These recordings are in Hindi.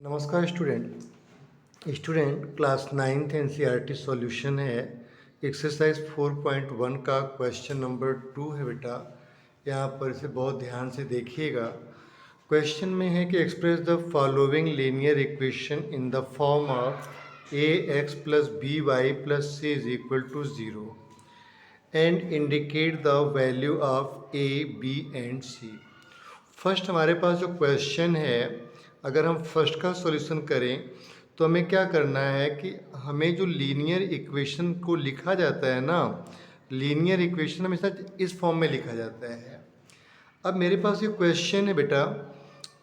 नमस्कार student class 9th NCERT solution है। एक्सरसाइज 4.1 का क्वेश्चन नंबर 2 है बेटा। यहाँ पर इसे बहुत ध्यान से देखिएगा। क्वेश्चन में है कि express the following linear equation in the form of a x plus b y plus c is equal to 0 and indicate the value of a b and c. First हमारे पास जो क्वेश्चन है, अगर हम फर्स्ट का सॉल्यूशन करें तो हमें क्या करना है कि हमें जो लीनियर इक्वेशन को लिखा जाता है ना, लीनियर इक्वेशन हमेशा इस फॉर्म में लिखा जाता है। अब मेरे पास ये क्वेश्चन है बेटा,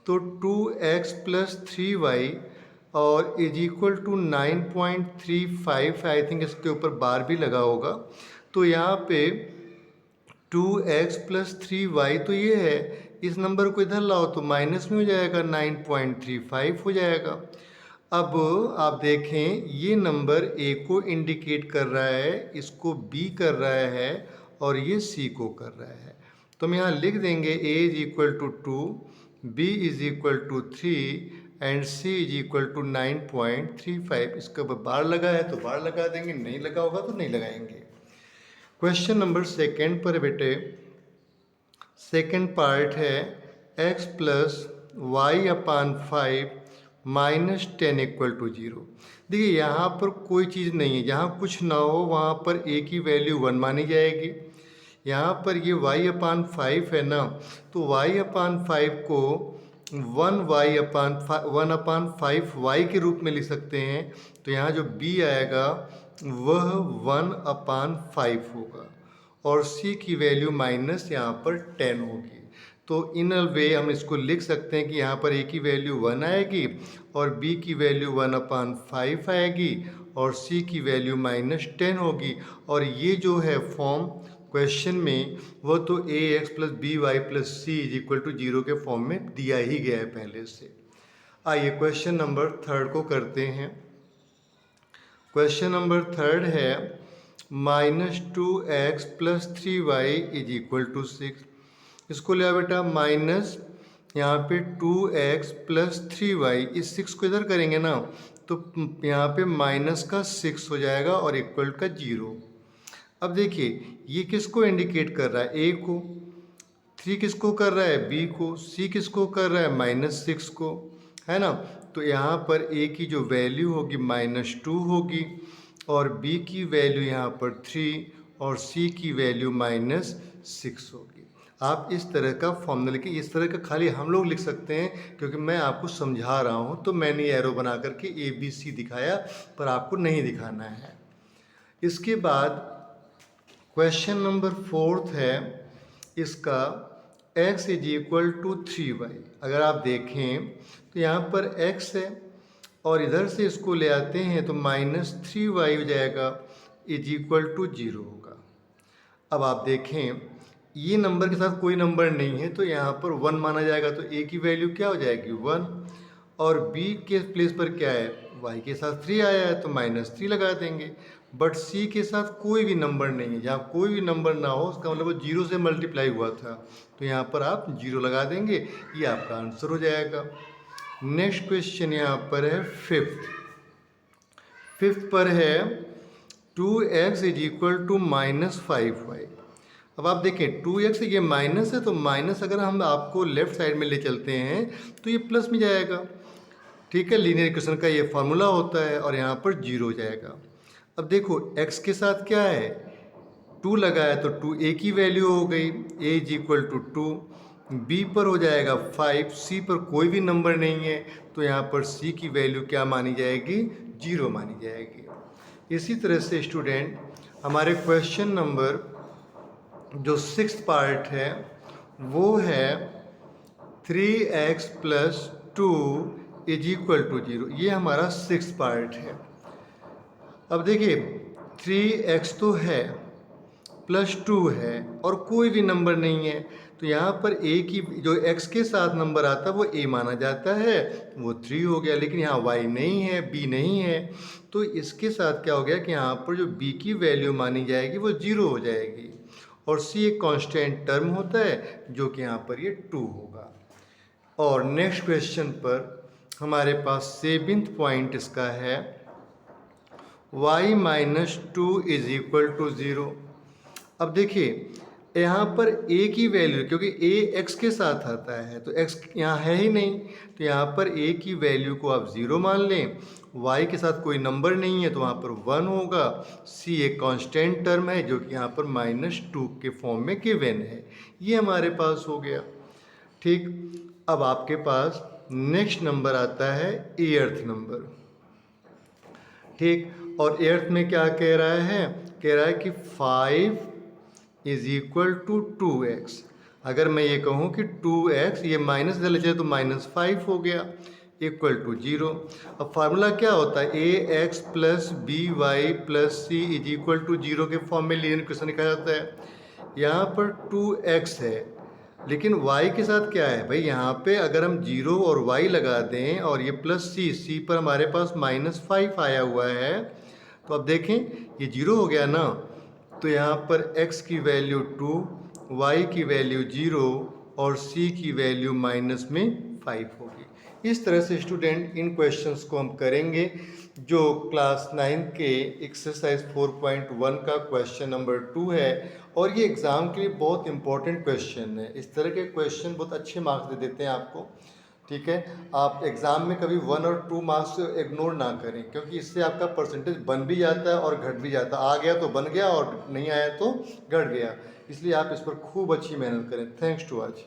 तो 2x प्लस 3y और is equal to 9.35, I think इसके ऊपर बार भी लगा होगा। तो यहाँ पे 2x प्लस 3y तो ये है, इस नंबर को इधर लाओ तो माइनस में हो जाएगा, 9.35 हो जाएगा। अब आप देखें ये नंबर a को इंडिकेट कर रहा है, इसको b कर रहा है और ये c को कर रहा है। तो हम यहाँ लिख देंगे a is equal to 2, b is equal to 3 and c is equal to 9.35। इसके ऊपर बार लगा है तो बार लगा देंगे, नहीं लगा होगा तो नहीं लगाएंगे। क्वेश्चन नंबर सेकेंड पर बेटे, सेकेंड पार्ट है x plus y upon 5 minus 10 equal to 0। देखिए यहाँ पर कोई चीज़ नहीं है, जहाँ कुछ ना हो वहाँ पर a की वैल्यू 1 मानी जाएगी। यहाँ पर ये y अपान 5 है ना, तो y अपान 5 को 1 अपान 5 y के रूप में लिख सकते हैं। तो यहाँ जो b आएगा वह 1 अपान 5 होगा और c की वैल्यू माइनस यहाँ पर 10 होगी। तो इन अ वे हम इसको लिख सकते हैं कि यहाँ पर a की वैल्यू 1 आएगी और b की वैल्यू 1 अपान 5 आएगी और c की वैल्यू माइनस 10 होगी। और ये जो है फॉर्म क्वेश्चन में, वह तो a x plus b y plus c is equal to 0 के फॉर्म में दिया ही गया है पहले से। आइए क्वेश्चन नंबर थर्ड को करते हैं। क्वेश्चन नंबर थर्ड है minus 2x plus 3y is equal to 6। इसको लिया बेटा माइनस, यहाँ पे 2x प्लस 3y, इस 6 को इधर करेंगे ना तो यहाँ पे माइनस का 6 हो जाएगा और इक्वल का 0। अब देखिए ये किसको इंडिकेट कर रहा है, a को, 3 किसको कर रहा है, b को, c किसको कर रहा है, माइनस 6 को, है ना। तो यहाँ पर a की जो वैल्यू होगी -2 होगी और b की वैल्यू यहाँ पर 3 और c की वैल्यू -6 होगी। आप इस तरह का फॉर्मूला लिखिए, इस तरह का खाली हम लोग लिख सकते हैं क्योंकि मैं आपको समझा रहा हूँ, तो मैंने एरो बना करके ABC दिखाया, पर आपको नहीं दिखाना है। इसके बाद क्वेश्चन नंबर फोर्थ है इसका, x is equal to 3y। अगर आप देखें तो यहाँ पर x है और इधर से इसको ले आते हैं तो -3y हो जाएगा, इज इक्वल टू 0 होगा। अब आप देखें ये नंबर के साथ कोई नंबर नहीं है तो यहाँ पर 1 माना जाएगा, तो a की वैल्यू क्या हो जाएगी 1 और b के प्लेस पर क्या है, y के साथ 3 आया है तो -3 लगा देंगे। बट c के साथ कोई भी नंबर नहीं है, जहाँ कोई भी नंबर ना हो उसका मतलब वो 0 से मल्टीप्लाई हुआ था, तो यहाँ पर आप 0 लगा देंगे, ये आपका आंसर हो जाएगा। नेक्स्ट क्वेश्चन यहाँ पर है फिफ्थ पर है 2x is equal to -5y। अब आप देखें 2x ये माइनस है, तो माइनस अगर हम आपको लेफ्ट साइड में ले चलते हैं तो ये प्लस में जाएगा, ठीक है। लीनियर इक्वेशन का ये फार्मूला होता है और यहाँ पर 0 हो जाएगा। अब देखो x के साथ क्या है, 2 लगाया तो 2a की वैल्यू हो गई, a is equal to 2, b पर हो जाएगा 5, c पर कोई भी नंबर नहीं है तो यहाँ पर c की वैल्यू क्या मानी जाएगी, 0 मानी जाएगी। इसी तरह से स्टूडेंट हमारे क्वेश्चन नंबर जो 6th पार्ट है वो है 3x plus 2 is equal to 0। ये हमारा 6th पार्ट है। अब देखिए 3x तो है, प्लस 2 है और कोई भी नंबर नहीं है, तो यहाँ पर a की जो x के साथ नंबर आता है वो a माना जाता है, वो 3 हो गया। लेकिन यहाँ y नहीं है, b नहीं है, तो इसके साथ क्या हो गया कि यहाँ पर जो b की वैल्यू मानी जाएगी वो 0 हो जाएगी और c एक कांस्टेंट टर्म होता है जो कि यहाँ पर ये 2 होगा। और नेक्स्ट क्वेश्चन पर हमारे पास 7th पॉइंट इसका है y minus 2 is equal to 0। अब देखिए यहाँ पर a की वैल्यू, क्योंकि a x के साथ आता है तो x यहाँ है ही नहीं, तो यहाँ पर a की वैल्यू को आप 0 मान लें। y के साथ कोई नंबर नहीं है तो वहाँ पर 1 होगा। c एक कांस्टेंट टर्म है जो कि यहाँ पर -2 के फॉर्म में गिवन है। ये हमारे पास हो गया। ठीक, अब आपके पास नेक्स्ट नंबर आता है 8th नंबर। ठीक, और 8th में क्या कह रहा है? कह रहा है कि 5 इज इक्वल टू 2x। अगर मैं ये कहूँ कि 2x, ये माइनस इधर ले जाए तो -5 हो गया, इक्वल टू 0। अब फार्मूला क्या होता है? ax plus b y plus c is equal to 0 के फॉर्म में लीनियर इक्वेशन लिखा जाता है। यहाँ पर 2x है, लेकिन y के साथ क्या है भाई? यहाँ पे अगर हम 0 और y लगा दें और ये प्लस सी पर हमारे पास -5 आया हुआ है, तो अब देखें ये 0 हो गया ना, तो यहाँ पर x की वैल्यू 2, y की वैल्यू 0 और c की वैल्यू -5 होगी। इस तरह से स्टूडेंट इन क्वेश्चंस को हम करेंगे, जो क्लास 9 के एक्सरसाइज 4.1 का क्वेश्चन नंबर 2 है, और ये एग्ज़ाम के लिए बहुत इंपॉर्टेंट क्वेश्चन है। इस तरह के क्वेश्चन बहुत अच्छे मार्क्स दे देते हैं आपको। ठीक है, आप एग्ज़ाम में कभी 1 और 2 मार्क्स इग्नोर ना करें, क्योंकि इससे आपका परसेंटेज बन भी जाता है और घट भी जाता है। आ गया तो बन गया और नहीं आया तो घट गया। इसलिए आप इस पर खूब अच्छी मेहनत करें। Thanks to watch.